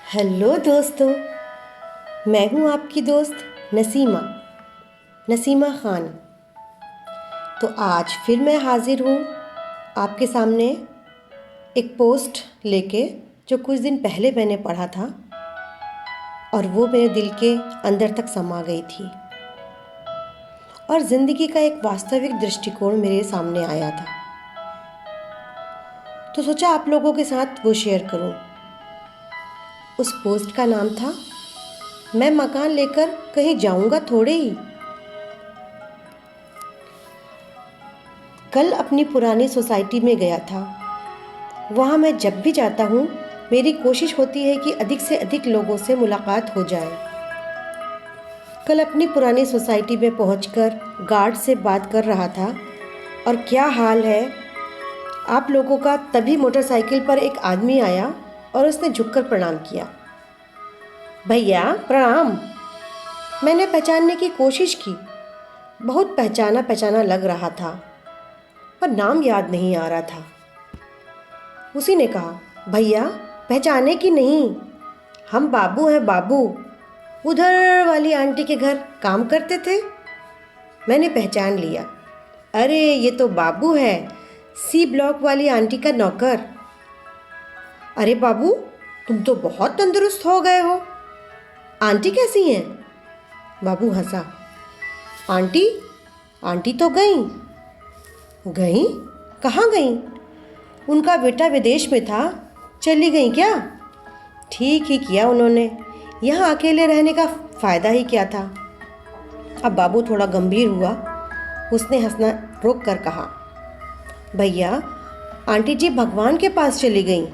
Hello दोस्तों, मैं हूँ आपकी दोस्त नसीमा नसीमा ख़ान। तो आज फिर मैं हाज़िर हूँ आपके सामने एक पोस्ट लेके जो कुछ दिन पहले मैंने पढ़ा था और वो मेरे दिल के अंदर तक समा गई थी और ज़िंदगी का एक वास्तविक दृष्टिकोण मेरे सामने आया था। तो सोचा आप लोगों के साथ वो शेयर करूँ। उस पोस्ट का नाम था, मैं मकान लेकर कहीं जाऊंगा थोड़े ही। कल अपनी पुरानी सोसाइटी में गया था। वहाँ मैं जब भी जाता हूँ मेरी कोशिश होती है कि अधिक से अधिक लोगों से मुलाकात हो जाए। कल अपनी पुरानी सोसाइटी में पहुँचकर गार्ड से बात कर रहा था और क्या हाल है आप लोगों का। तभी मोटरसाइकिल पर एक आदमी आया और उसने झुककर प्रणाम किया। भैया प्रणाम। मैंने पहचानने की कोशिश की, बहुत पहचाना पहचाना लग रहा था पर नाम याद नहीं आ रहा था। उसी ने कहा, भैया पहचाने की नहीं, हम बाबू हैं बाबू, उधर वाली आंटी के घर काम करते थे। मैंने पहचान लिया, अरे ये तो बाबू है, सी ब्लॉक वाली आंटी का नौकर। अरे बाबू तुम तो बहुत तंदुरुस्त हो गए हो, आंटी कैसी हैं? बाबू हंसा, आंटी आंटी तो गईं। गईं? कहाँ गईं? उनका बेटा विदेश में था, चली गईं क्या? ठीक ही किया उन्होंने, यहाँ अकेले रहने का फ़ायदा ही क्या था। अब बाबू थोड़ा गंभीर हुआ, उसने हंसना रोक कर कहा, भैया आंटी जी भगवान के पास चली गईं।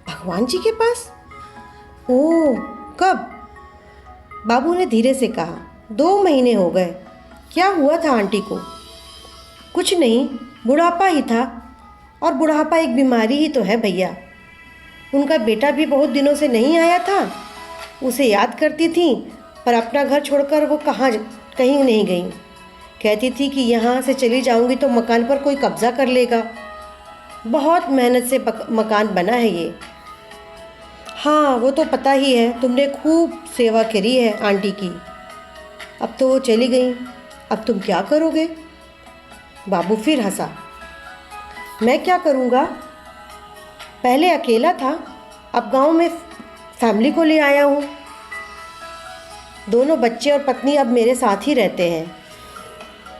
भगवान जी के पास? ओह कब? बाबू ने धीरे से कहा, 2 महीने हो गए। क्या हुआ था आंटी को? कुछ नहीं, बुढ़ापा ही था, और बुढ़ापा एक बीमारी ही तो है भैया। उनका बेटा भी बहुत दिनों से नहीं आया था, उसे याद करती थी पर अपना घर छोड़कर वो कहीं नहीं गई। कहती थी कि यहाँ से चली जाऊँगी तो मकान पर कोई कब्ज़ा कर लेगा। बहुत मेहनत से मकान बना है ये। हाँ वो तो पता ही है, तुमने खूब सेवा करी है आंटी की। अब तो वो चली गई, अब तुम क्या करोगे? बाबू फिर हंसा, मैं क्या करूँगा, पहले अकेला था, अब गांव में फैमिली को ले आया हूँ। दोनों बच्चे और पत्नी अब मेरे साथ ही रहते हैं।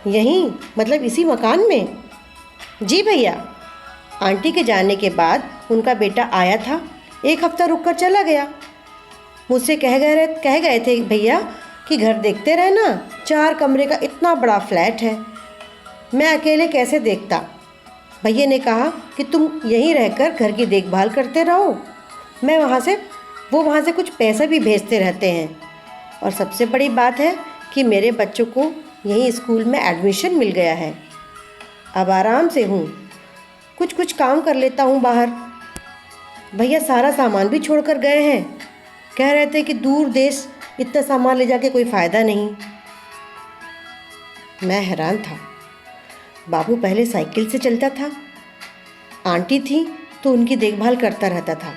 यहीं मतलब इसी मकान में? जी भैया। आंटी के जाने के बाद उनका बेटा आया था, 1 हफ्ता रुक कर चला गया। मुझसे कह गए थे भैया कि घर देखते रहना, 4 कमरे का इतना बड़ा फ्लैट है, मैं अकेले कैसे देखता। भैया ने कहा कि तुम यहीं रहकर घर की देखभाल करते रहो, वो वहाँ से कुछ पैसा भी भेजते रहते हैं। और सबसे बड़ी बात है कि मेरे बच्चों को यहीं स्कूल में एडमिशन मिल गया है। अब आराम से हूँ, कुछ काम कर लेता हूँ बाहर। भैया सारा सामान भी छोड़कर गए हैं, कह रहे थे कि दूर देश इतना सामान ले जाके कोई फ़ायदा नहीं। मैं हैरान था। बाबू पहले साइकिल से चलता था, आंटी थी तो उनकी देखभाल करता रहता था,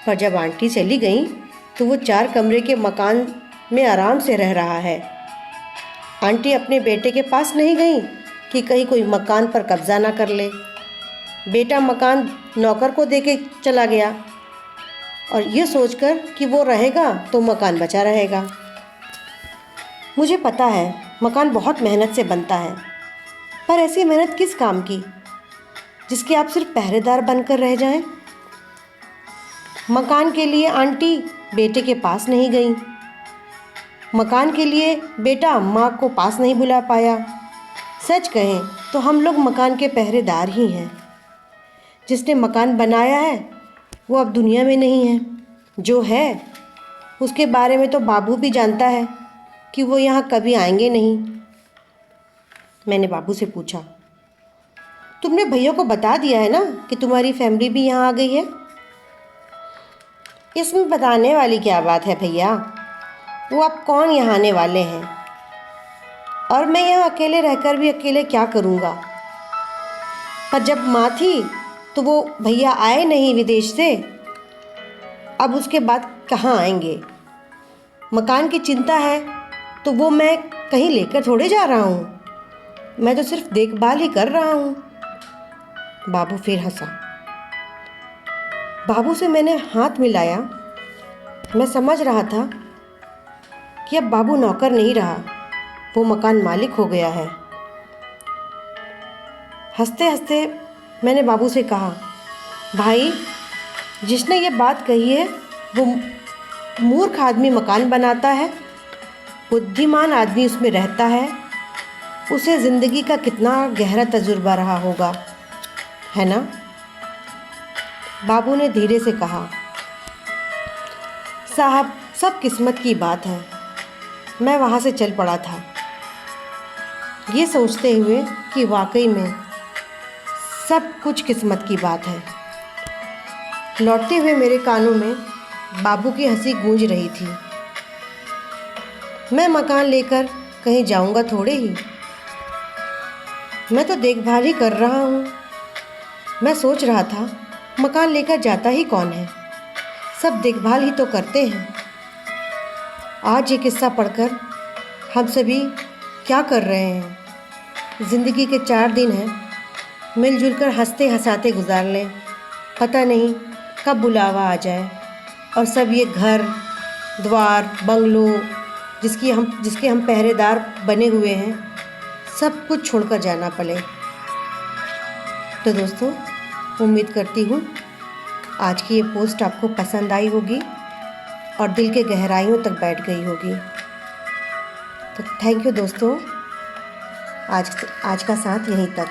पर जब आंटी चली गई तो वो 4 कमरे के मकान में आराम से रह रहा है। आंटी अपने बेटे के पास नहीं गई कि कहीं कोई मकान पर कब्ज़ा ना कर ले। बेटा मकान नौकर को देके चला गया और ये सोचकर कि वो रहेगा तो मकान बचा रहेगा। मुझे पता है मकान बहुत मेहनत से बनता है, पर ऐसी मेहनत किस काम की जिसके आप सिर्फ पहरेदार बनकर रह जाएं। मकान के लिए आंटी बेटे के पास नहीं गई, मकान के लिए बेटा माँ को पास नहीं बुला पाया। सच कहें तो हम लोग मकान के पहरेदार ही हैं। जिसने मकान बनाया है वो अब दुनिया में नहीं है, जो है उसके बारे में तो बाबू भी जानता है कि वो यहाँ कभी आएंगे नहीं। मैंने बाबू से पूछा, तुमने भैया को बता दिया है ना कि तुम्हारी फैमिली भी यहाँ आ गई है? इसमें बताने वाली क्या बात है भैया, वो अब कौन यहाँ आने वाले हैं, और मैं यहाँ अकेले रहकर भी अकेले क्या करूँगा। पर जब माँ थी तो वो भैया आए नहीं विदेश से, अब उसके बाद कहाँ आएंगे। मकान की चिंता है तो वो मैं कहीं लेकर थोड़े जा रहा हूँ, मैं तो सिर्फ देखभाल ही कर रहा हूँ। बाबू फिर हंसा। बाबू से मैंने हाथ मिलाया। मैं समझ रहा था कि अब बाबू नौकर नहीं रहा, वो मकान मालिक हो गया है। हंसते हंसते मैंने बाबू से कहा, भाई, जिसने ये बात कही है वो मूर्ख आदमी मकान बनाता है, बुद्धिमान आदमी उसमें रहता है। उसे ज़िंदगी का कितना गहरा तजुर्बा रहा होगा, है ना। बाबू ने धीरे से कहा, साहब, सब किस्मत की बात है। मैं वहाँ से चल पड़ा था, ये सोचते हुए कि वाकई में सब कुछ किस्मत की बात है। लौटते हुए मेरे कानों में बाबू की हंसी गूंज रही थी। मैं मकान लेकर कहीं जाऊंगा थोड़े ही, मैं तो देखभाल ही कर रहा हूँ। मैं सोच रहा था, मकान लेकर जाता ही कौन है, सब देखभाल ही तो करते हैं। आज ये किस्सा पढ़कर हम सभी क्या कर रहे हैं। ज़िंदगी के 4 दिन हैं, मिलजुल कर हंसते हंसाते गुजार लें। पता नहीं कब बुलावा आ जाए और सब ये घर द्वार बंगलो जिसके हम पहरेदार बने हुए हैं, सब कुछ छोड़कर जाना पड़े। तो दोस्तों, उम्मीद करती हूँ आज की ये पोस्ट आपको पसंद आई होगी और दिल के गहराइयों तक बैठ गई होगी। तो थैंक यू दोस्तों, आज का साथ यहीं तक।